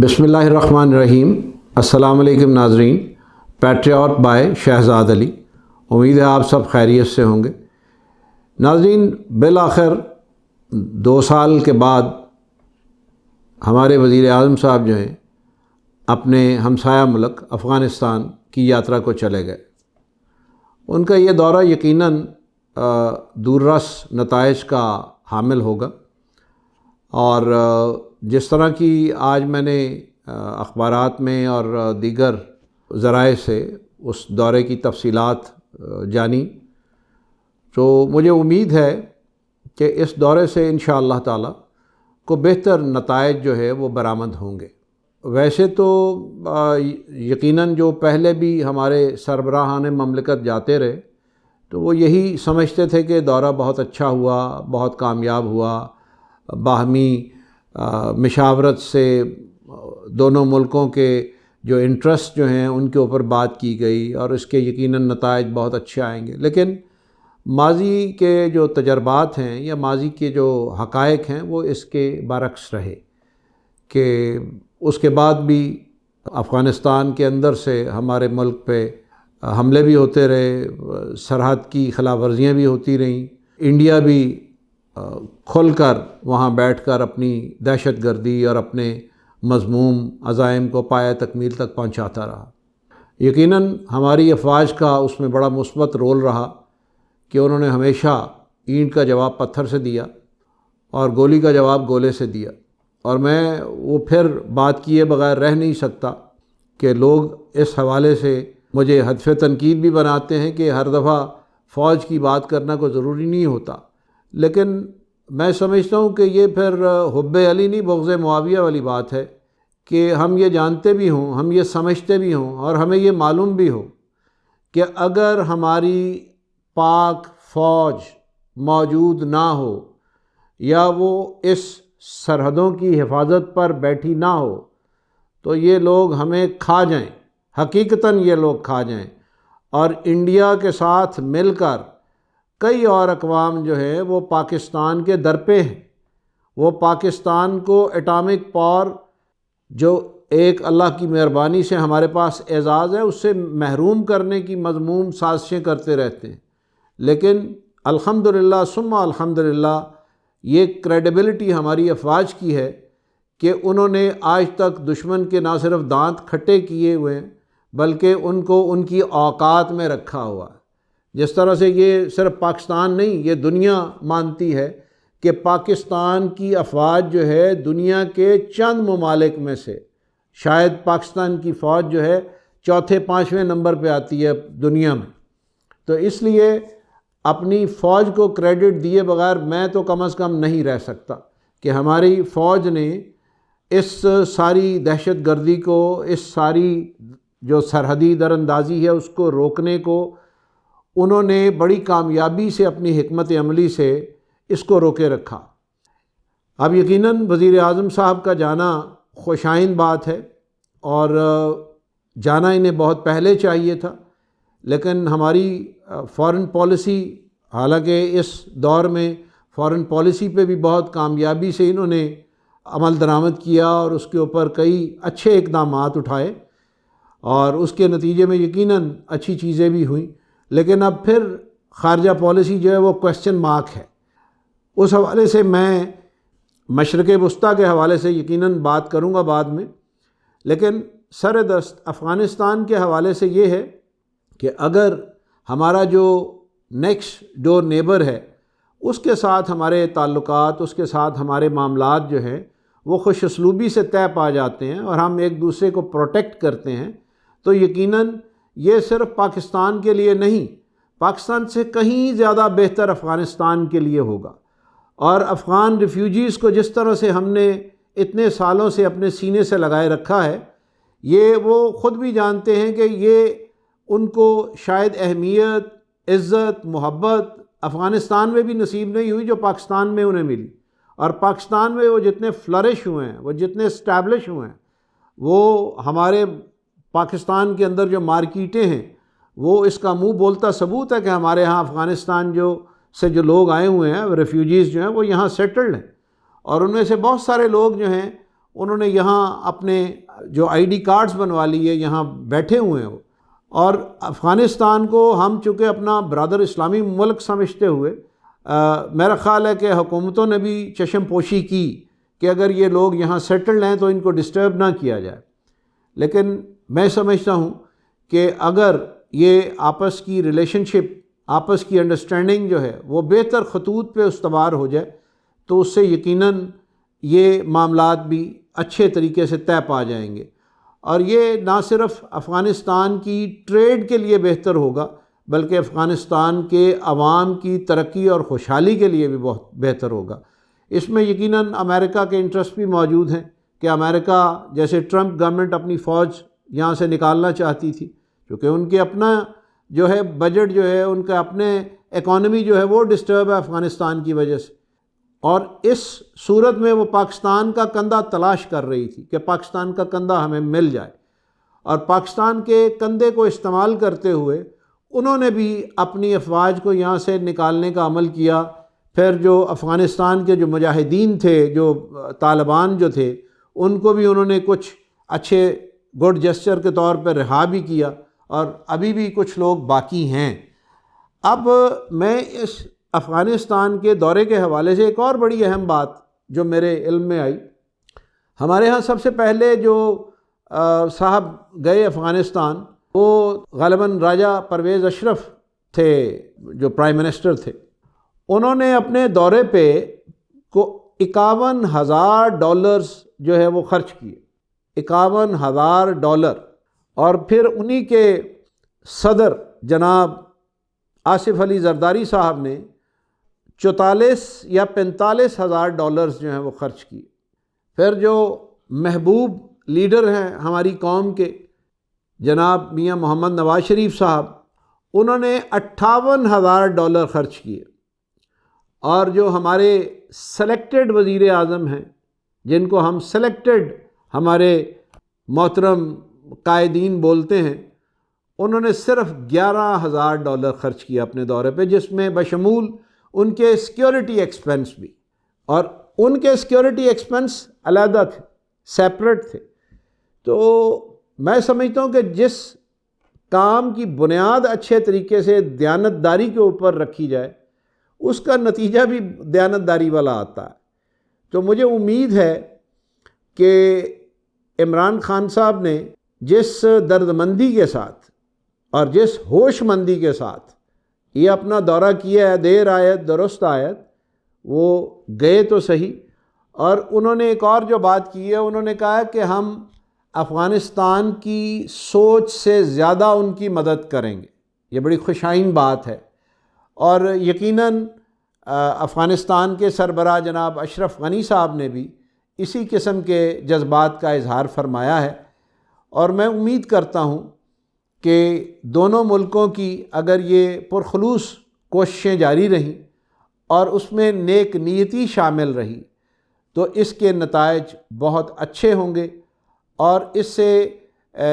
बिस्मिल्लाहिर्रहमानिर्रहीम। अस्सलाम वालेकुम नाज़रीन। Patriot by Shahzad Ali. उम्मीद है आप सब खैरियत से होंगे। नाज़रीन, बिल आखिर 2 साल के बाद हमारे वज़ीर आज़म साहब जो हैं अपने हमसाया मुल्क अफ़ग़ानिस्तान की यात्रा को चले गए। उनका ये दौरा यकीनन दूररस नताइज का हामिल होगा और जिस तरह की आज मैंने अखबारात में और दीगर ज़राए से उस दौरे की तफसीलात जानी, तो मुझे उम्मीद है कि इस दौरे से इंशाअल्लाह ताला को बेहतर नताइज जो है वो बरामद होंगे। वैसे तो यकीनन जो पहले भी हमारे सरबराहान ममलकत जाते रहे तो वो यही समझते थे कि दौरा बहुत अच्छा हुआ, बहुत कामयाब हुआ, बाहमी मशावरत से दोनों मुल्कों के जो इंटरेस्ट जो हैं उनके ऊपर बात की गई और इसके यकीनन नताइज बहुत अच्छे आएंगे। लेकिन माज़ी के जो तजर्बात हैं या माज़ी के जो हक़ाइक़ हैं वो इसके बरक्स रहे कि उसके बाद भी अफ़ग़ानिस्तान के अंदर से हमारे मुल्क पे हमले भी होते रहे, सरहद की खिलाफ़ वर्जियाँ भी होती रहीं। इंडिया भी खुलकर वहाँ बैठकर अपनी दहशत गर्दी और अपने मज़मूम अज़ाइम को पाया तकमील तक पहुँचाता रहा। यकीनन हमारी अफ़वाज का उसमें बड़ा मुस्बत रोल रहा कि उन्होंने हमेशा ईंट का जवाब पत्थर से दिया और गोली का जवाब गोले से दिया। और मैं वो फिर बात किए बग़ैर रह नहीं सकता कि लोग इस हवाले से मुझे हदफ तनकीद भी बनाते हैं कि हर दफ़ा फ़ौज की बात करना कोई ज़रूरी नहीं होता। लेकिन मैं समझता हूँ कि ये फिर हुब्बे अली नहीं बुग़्ज़े मुआविया वाली बात है कि हम ये जानते भी हों, हम ये समझते भी हों और हमें ये मालूम भी हो कि अगर हमारी पाक फ़ौज मौजूद ना हो या वो इस सरहदों की हिफाजत पर बैठी ना हो तो ये लोग हमें खा जाएं, हकीकतन ये लोग खा जाएं। और इंडिया के साथ मिलकर कई और अक़वाम जो है वो पाकिस्तान के दर पे हैं। वो पाकिस्तान को एटॉमिक पावर जो एक अल्लाह की मेहरबानी से हमारे पास एजाज़ है उससे महरूम करने की मज़मूम साजिशें करते रहते हैं। लेकिन अल्हम्दुलिल्लाह सुम्मा अल्हम्दुलिल्लाह ये क्रेडिबिलिटी हमारी अफ़वाज की है कि उन्होंने आज तक दुश्मन के ना सिर्फ दांत खट्टे किए हुए हैं बल्कि उनको उनकी औकात में रखा हुआ है। जिस तरह से ये सिर्फ पाकिस्तान नहीं, ये दुनिया मानती है कि पाकिस्तान की अफ़वाज जो है दुनिया के चंद ममालिक में से शायद पाकिस्तान की फ़ौज जो है 4-5वें नंबर पे आती है दुनिया में। तो इसलिए अपनी फ़ौज को क्रेडिट दिए बगैर मैं तो कम अज़ कम नहीं रह सकता कि हमारी फ़ौज ने इस सारी दहशत गर्दी को, इस सारी जो सरहदी दरअंदाज़ी है उसको रोकने को उन्होंने बड़ी कामयाबी से अपनी हिकमत अमली से इसको रोके रखा। अब यकीनन वज़ीर आज़म साहब का जाना खुशाइन बात है और जाना इन्हें बहुत पहले चाहिए था। लेकिन हमारी फ़ॉरेन पॉलिसी, हालांकि इस दौर में फ़ॉरेन पॉलिसी पे भी बहुत कामयाबी से इन्होंने अमल दरामद किया और उसके ऊपर कई अच्छे इक़दामात उठाए और उसके नतीजे में यकीनन अच्छी चीज़ें भी हुई। लेकिन अब फिर ख़ारजा पॉलिसी जो है वो क्वेश्चन मार्क है। उस हवाले से मैं मशरक़ वस्ता के हवाले से यकीनन बात करूँगा बाद में। लेकिन सरदस्त अफ़ग़ानिस्तान के हवाले से ये है कि अगर हमारा जो नेक्स्ट डोर नेबर है उसके साथ हमारे ताल्लुकात, उसके साथ हमारे मामलात जो हैं वो खुश उसलूबी से तय पा जाते हैं और हम एक दूसरे को प्रोटेक्ट करते हैं तो यकीनन ये सिर्फ पाकिस्तान के लिए नहीं, पाकिस्तान से कहीं ज़्यादा बेहतर अफ़ग़ानिस्तान के लिए होगा। और अफ़ग़ान रिफ्यूजीज़ को जिस तरह से हमने इतने सालों से अपने सीने से लगाए रखा है, ये वो ख़ुद भी जानते हैं कि ये उनको शायद अहमियत, इज़्ज़त, मोहब्बत अफ़ग़ानिस्तान में भी नसीब नहीं हुई जो पाकिस्तान में उन्हें मिली। और पाकिस्तान में वो जितने फ्लरिश हुए हैं, वो जितने इस्टेब्लिश हुए हैं, वो हमारे पाकिस्तान के अंदर जो मार्केटें हैं वो इसका मुंह बोलता सबूत है कि हमारे यहाँ अफ़ग़ानिस्तान जो लोग आए हुए हैं, रेफ्यूजीज़ जो हैं वो यहाँ सेटल्ड हैं। और उनमें से बहुत सारे लोग जो हैं انہوں نے یہاں اپنے جو آئی ڈی کارڈز بنوا لیے، یہاں بیٹھے ہوئے ہیں وہ. اور افغانستان کو ہم چونکہ اپنا برادر اسلامی ملک سمجھتے ہوئے میرا خیال ہے کہ حکومتوں نے بھی چشم پوشی کی کہ اگر یہ لوگ یہاں سیٹلڈ ہیں تو ان کو ڈسٹرب نہ کیا جائے. لیکن میں سمجھتا ہوں کہ اگر یہ آپس کی ریلیشن شپ، آپس کی انڈرسٹینڈنگ جو ہے وہ بہتر خطوط پہ استوار ہو جائے تو اس سے یقیناً یہ معاملات بھی اچھے طریقے سے طے پا جائیں گے. اور یہ نہ صرف افغانستان کی ٹریڈ کے لیے بہتر ہوگا بلکہ افغانستان کے عوام کی ترقی اور خوشحالی کے لیے بھی بہت بہتر ہوگا. اس میں یقیناً امریکہ کے انٹرسٹ بھی موجود ہیں کہ امریکہ جیسے ٹرمپ گورنمنٹ اپنی فوج یہاں سے نکالنا چاہتی تھی، کیونکہ ان کے اپنا جو ہے بجٹ جو ہے، ان کا اپنے اکانومی جو ہے وہ ڈسٹرب ہے افغانستان کی وجہ سے. اور اس صورت میں وہ پاکستان کا کندھا تلاش کر رہی تھی کہ پاکستان کا کندھا ہمیں مل جائے، اور پاکستان کے کندھے کو استعمال کرتے ہوئے انہوں نے بھی اپنی افواج کو یہاں سے نکالنے کا عمل کیا. پھر جو افغانستان کے جو مجاہدین تھے، جو طالبان جو تھے، ان کو بھی انہوں نے کچھ اچھے گڈ جسچر کے طور پہ رہا بھی کیا، اور ابھی بھی کچھ لوگ باقی ہیں. اب میں اس افغانستان کے دورے کے حوالے سے ایک اور بڑی اہم بات جو میرے علم میں آئی، ہمارے ہاں سب سے پہلے جو صاحب گئے افغانستان وہ غالباً راجہ پرویز اشرف تھے، جو پرائم منسٹر تھے. انہوں نے اپنے دورے پہ کو $51,000 جو ہے وہ خرچ کیے، $51,000. اور پھر انہی کے صدر جناب آصف علی زرداری صاحب نے 44 یا $45,000 جو ہیں وہ خرچ کیے. پھر جو محبوب لیڈر ہیں ہماری قوم کے جناب میاں محمد نواز شریف صاحب، انہوں نے $58,000 خرچ کیے. اور جو ہمارے سلیکٹڈ وزیر اعظم ہیں، جن کو ہم سلیکٹڈ ہمارے محترم قائدین بولتے ہیں، انہوں نے صرف $11,000 خرچ کیا اپنے دورے پہ، جس میں بشمول ان کے سیکیورٹی ایکسپنس بھی، اور ان کے سیکیورٹی ایکسپنس علیحدہ تھے، سیپریٹ تھے. تو میں سمجھتا ہوں کہ جس کام کی بنیاد اچھے طریقے سے دیانتداری کے اوپر رکھی جائے اس کا نتیجہ بھی دیانتداری والا آتا ہے. تو مجھے امید ہے کہ عمران خان صاحب نے جس دردمندی کے ساتھ اور جس ہوش مندی کے ساتھ یہ اپنا دورہ کیا ہے، دیر آیت درست آیت، وہ گئے تو صحیح. اور انہوں نے ایک اور جو بات کی ہے، انہوں نے کہا کہ ہم افغانستان کی سوچ سے زیادہ ان کی مدد کریں گے. یہ بڑی خوشائن بات ہے. اور یقیناً افغانستان کے سربراہ جناب اشرف غنی صاحب نے بھی اسی قسم کے جذبات کا اظہار فرمایا ہے. اور میں امید کرتا ہوں کہ دونوں ملکوں کی اگر یہ پرخلوص کوششیں جاری رہیں اور اس میں نیک نیتی شامل رہی تو اس کے نتائج بہت اچھے ہوں گے، اور اس سے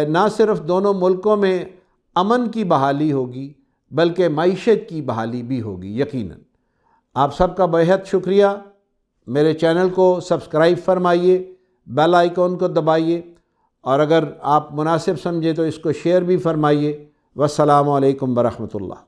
نہ صرف دونوں ملکوں میں امن کی بحالی ہوگی بلکہ معیشت کی بحالی بھی ہوگی یقیناً. آپ سب کا بہت شکریہ. میرے چینل کو سبسکرائب فرمائیے، بیل آئیکن کو دبائیے، اور اگر آپ مناسب سمجھے تو اس کو شیئر بھی فرمائیے. والسلام علیکم ورحمۃ اللہ.